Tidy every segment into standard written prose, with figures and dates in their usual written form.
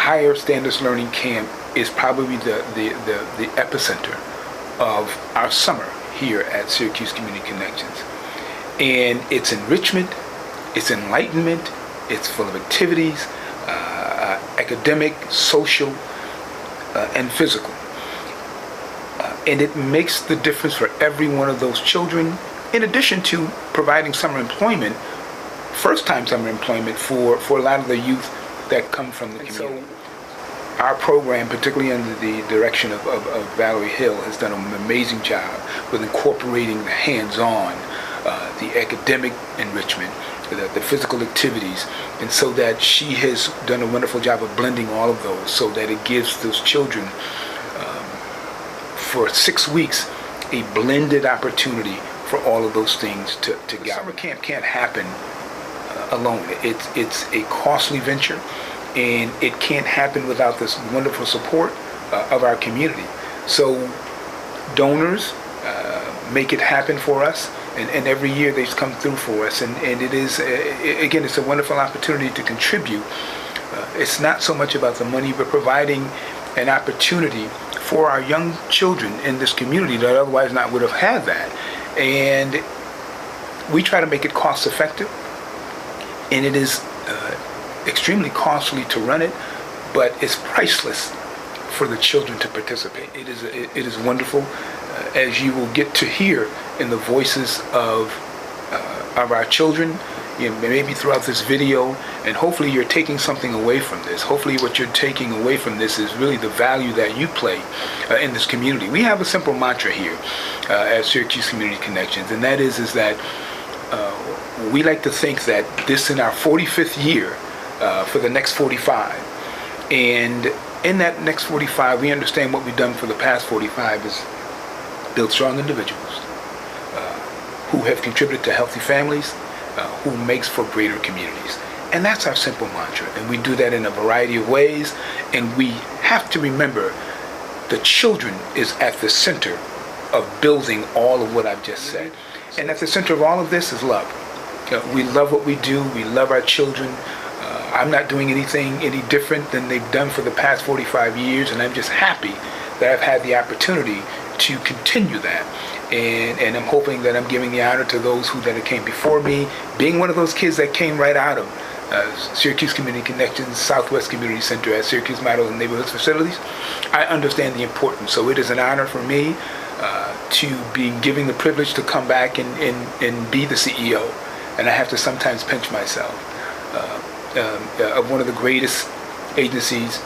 Higher Standards Learning Camp is probably the epicenter of our summer here at Syracuse Community Connections. And it's enrichment, it's enlightenment, it's full of activities, academic, social, and physical. And it makes the difference for every one of those children, in addition to providing summer employment, first-time summer employment for a lot of the youth that come from the community. So our program, particularly under the direction of Valerie Hill, has done an amazing job with incorporating the hands-on, the academic enrichment, the physical activities, and so that she has done a wonderful job of blending all of those so that it gives those children for 6 weeks a blended opportunity for all of those things to gather. Summer camp can't happen alone. It's a costly venture, and it can't happen without this wonderful support of our community. So donors make it happen for us, and every year they've come through for us, and it is, again, it's a wonderful opportunity to contribute. It's not so much about the money, but providing an opportunity for our young children in this community that otherwise not would have had that. And we try to make it cost effective, and it is extremely costly to run it, but it's priceless for the children to participate. It is wonderful, as you will get to hear in the voices of our children, maybe throughout this video, and hopefully you're taking something away from this. Hopefully what you're taking away from this is really the value that you play in this community. We have a simple mantra here at Syracuse Community Connections, and that is that we like to think that this is our 45th year for the next 45. And in that next 45, we understand what we've done for the past 45 is build strong individuals who have contributed to healthy families, who makes for greater communities. And that's our simple mantra. And we do that in a variety of ways. And we have to remember the children is at the center of building all of what I've just said. And at the center of all of this is love. We love what we do. We love our children. I'm not doing anything any different than they've done for the past 45 years. And I'm just happy that I've had the opportunity to continue that. And I'm hoping that I'm giving the honor to those that came before me, being one of those kids that came right out of Syracuse Community Connections, Southwest Community Center at Syracuse Model and Neighborhoods Facilities. I understand the importance, so it is an honor for me to be given the privilege to come back and be the CEO. And I have to sometimes pinch myself of one of the greatest agencies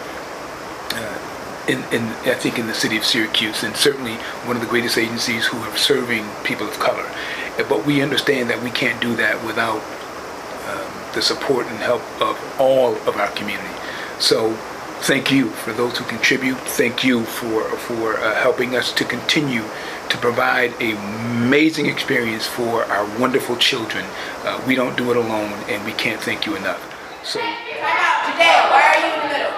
I think in the city of Syracuse, and certainly one of the greatest agencies who are serving people of color. But we understand that we can't do that without the support and help of all of our community. So thank you for those who contribute. Thank you for helping us to continue to provide an amazing experience for our wonderful children. We don't do it alone, and we can't thank you enough. So today, why are you in the middle?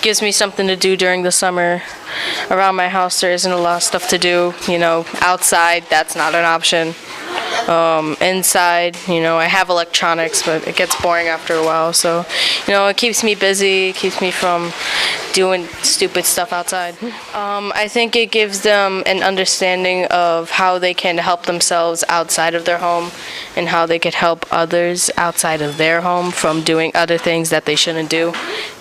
Gives me something to do during the summer. Around my house there isn't a lot of stuff to do, outside that's not an option. Inside, I have electronics, but it gets boring after a while, so it keeps me busy, keeps me from doing stupid stuff outside. I think it gives them an understanding of how they can help themselves outside of their home and how they could help others outside of their home from doing other things that they shouldn't do.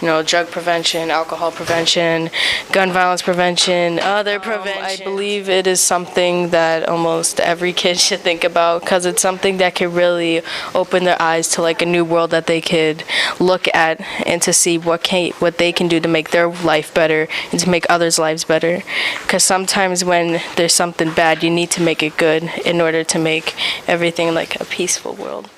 Drug prevention, alcohol prevention, gun violence prevention, other prevention. I believe it is something that almost every kid should think about, because it's something that could really open their eyes to like a new world that they could look at and to see what they can do to make their life better and to make others' lives better. Because sometimes when there's something bad, you need to make it good in order to make everything like a peaceful world.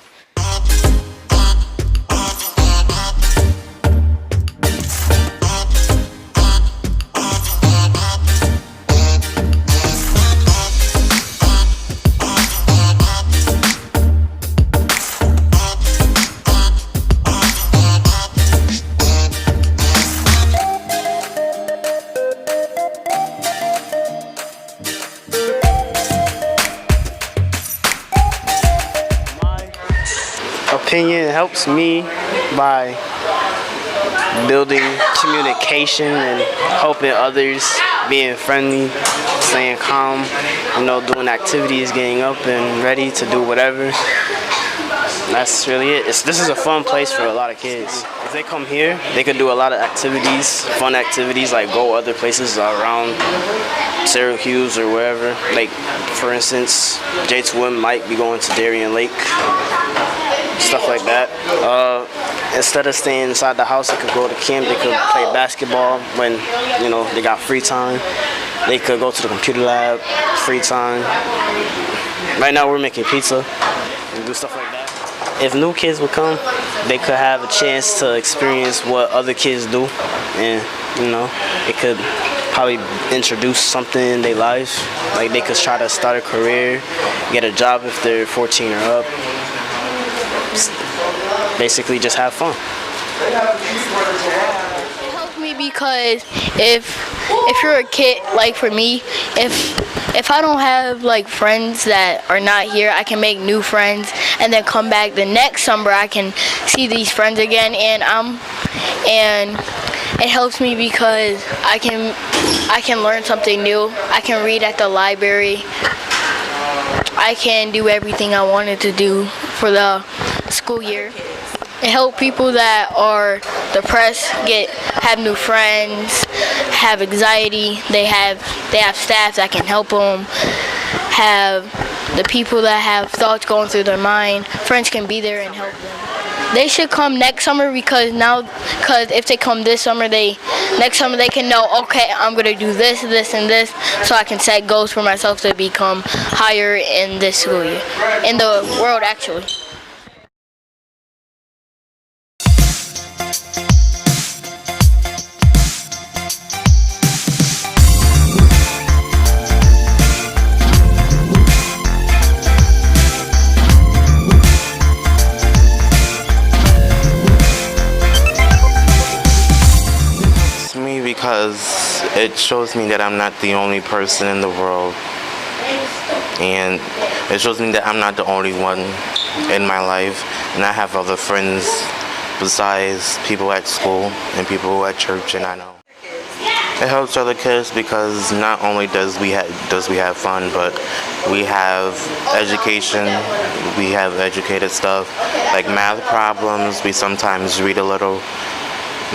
opinion, it helps me by building communication and helping others, being friendly, staying calm, doing activities, getting up and ready to do whatever. That's really it. This is a fun place for a lot of kids. If they come here, they could do a lot of activities, fun activities, like go other places around Syracuse or wherever. Like, for instance, J2M might be going to Darien Lake, stuff like that. Instead of staying inside the house, they could go to camp. They could play basketball when, they got free time. They could go to the computer lab, free time. Right now, we're making pizza and do stuff like that. If new kids would come, they could have a chance to experience what other kids do, and it could probably introduce something in their life. Like, they could try to start a career, get a job if they're 14 or up. Basically, just have fun. It helps me because if you're a kid, like for me, if I don't have like friends that are not here, I can make new friends and then come back the next summer. I can see these friends again, and it helps me because I can learn something new. I can read at the library. I can do everything I wanted to do for the school year. It helps people that are depressed have new friends, have anxiety. They have staff that can help them. Have the people that have thoughts going through their mind. Friends can be there and help them. They should come next summer because if they come this summer, next summer they can know, okay, I'm gonna do this, this, and this, so I can set goals for myself to become higher in this school year, in the world actually. Because it shows me that I'm not the only person in the world, and it shows me that I'm not the only one in my life, and I have other friends besides people at school and people at church, and I know it helps other kids because not only does we have fun, but we have education, we have educated stuff like math problems. We sometimes read a little,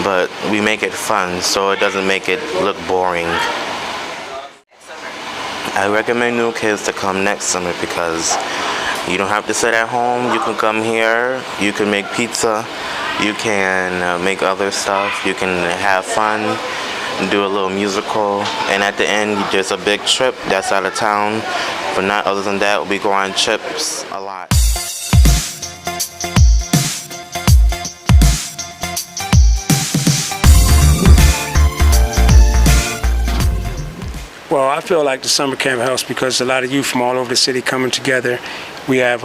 but we make it fun so it doesn't make it look boring. I recommend new kids to come next summer because you don't have to sit at home. You can come here, you can make pizza, you can make other stuff, you can have fun, do a little musical, and at the end there's a big trip that's out of town, but not other than that, we go on trips a lot. Well, I feel like the summer camp helps because a lot of youth from all over the city coming together. We have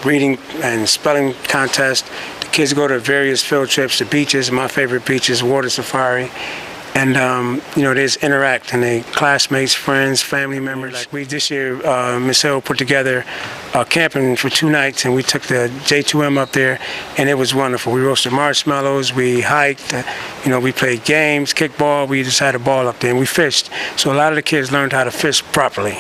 reading and spelling contests. The kids go to various field trips to beaches. My favorite beach is Water Safari. And, they just interact, and they classmates, friends, family members. Like this year, Miss Hill put together camping for 2 nights, and we took the J2M up there, and it was wonderful. We roasted marshmallows, we hiked, we played games, kickball. We just had a ball up there, and we fished. So a lot of the kids learned how to fish properly.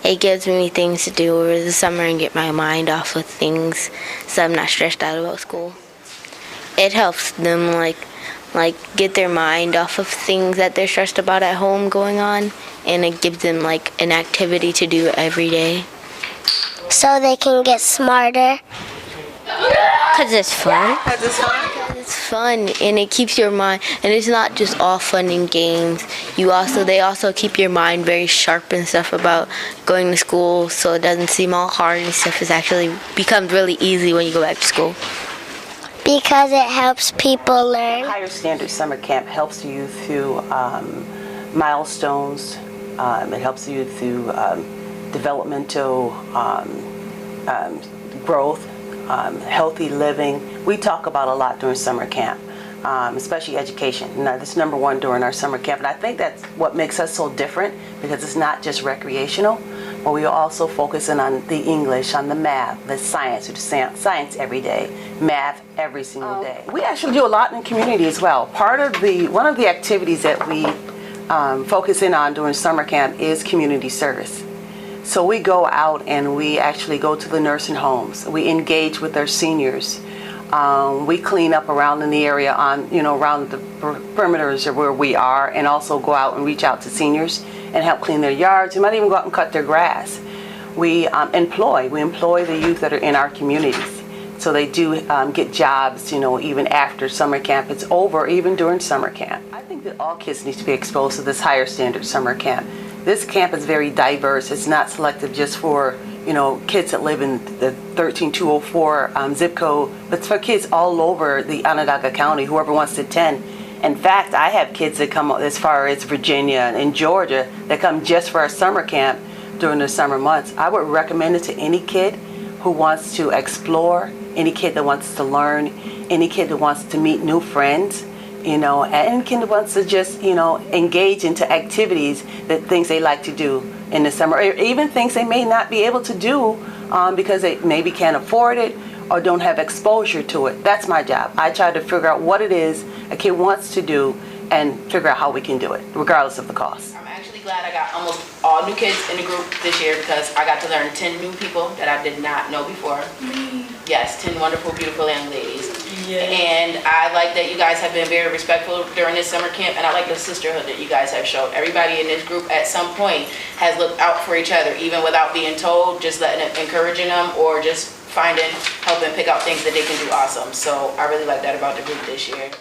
It gives me things to do over the summer and get my mind off of things so I'm not stressed out about school. It helps them like get their mind off of things that they're stressed about at home going on, and it gives them like an activity to do every day. So they can get smarter. Because it's fun. It's fun, and it keeps your mind, and it's not just all fun and games. They also keep your mind very sharp and stuff about going to school, so it doesn't seem all hard and stuff. It actually becomes really easy when you go back to school. Because it helps people learn. Higher Standard Summer Camp helps you through milestones. It helps you through developmental growth, healthy living. We talk about a lot during summer camp, especially education. Now, that's number one during our summer camp. And I think that's what makes us so different, because it's not just recreational, but we are also focusing on the English, on the math, the science. We do science every day, math every single day. We actually do a lot in the community as well. One of the activities that we focus in on during summer camp is community service. So we go out and we actually go to the nursing homes. We engage with our seniors. We clean up around in the area around the perimeters of where we are, and also go out and reach out to seniors and help clean their yards. We might even go out and cut their grass. We employ the youth that are in our communities. So they do get jobs, even after summer camp is over, even during summer camp. I think that all kids need to be exposed to this higher standard summer camp. This camp is very diverse. It's not selective just for kids that live in the 13204 zip code, but it's for kids all over the Onondaga County, whoever wants to attend. In fact, I have kids that come as far as Virginia and Georgia that come just for our summer camp during the summer months. I would recommend it to any kid who wants to explore, any kid that wants to learn, any kid that wants to meet new friends, and any kid that wants to just, engage into activities, things they like to do in the summer, or even things they may not be able to do because they maybe can't afford it or don't have exposure to it. That's my job. I try to figure out what it is a kid wants to do and figure out how we can do it, regardless of the cost. I'm actually glad I got almost all new kids in the group this year, because I got to learn 10 new people that I did not know before. Yes, 10 wonderful, beautiful young ladies. And I like that you guys have been very respectful during this summer camp, and I like the sisterhood that you guys have showed. Everybody in this group at some point has looked out for each other, even without being told, just encouraging them, or just helping pick out things that they can do awesome. So I really like that about the group this year.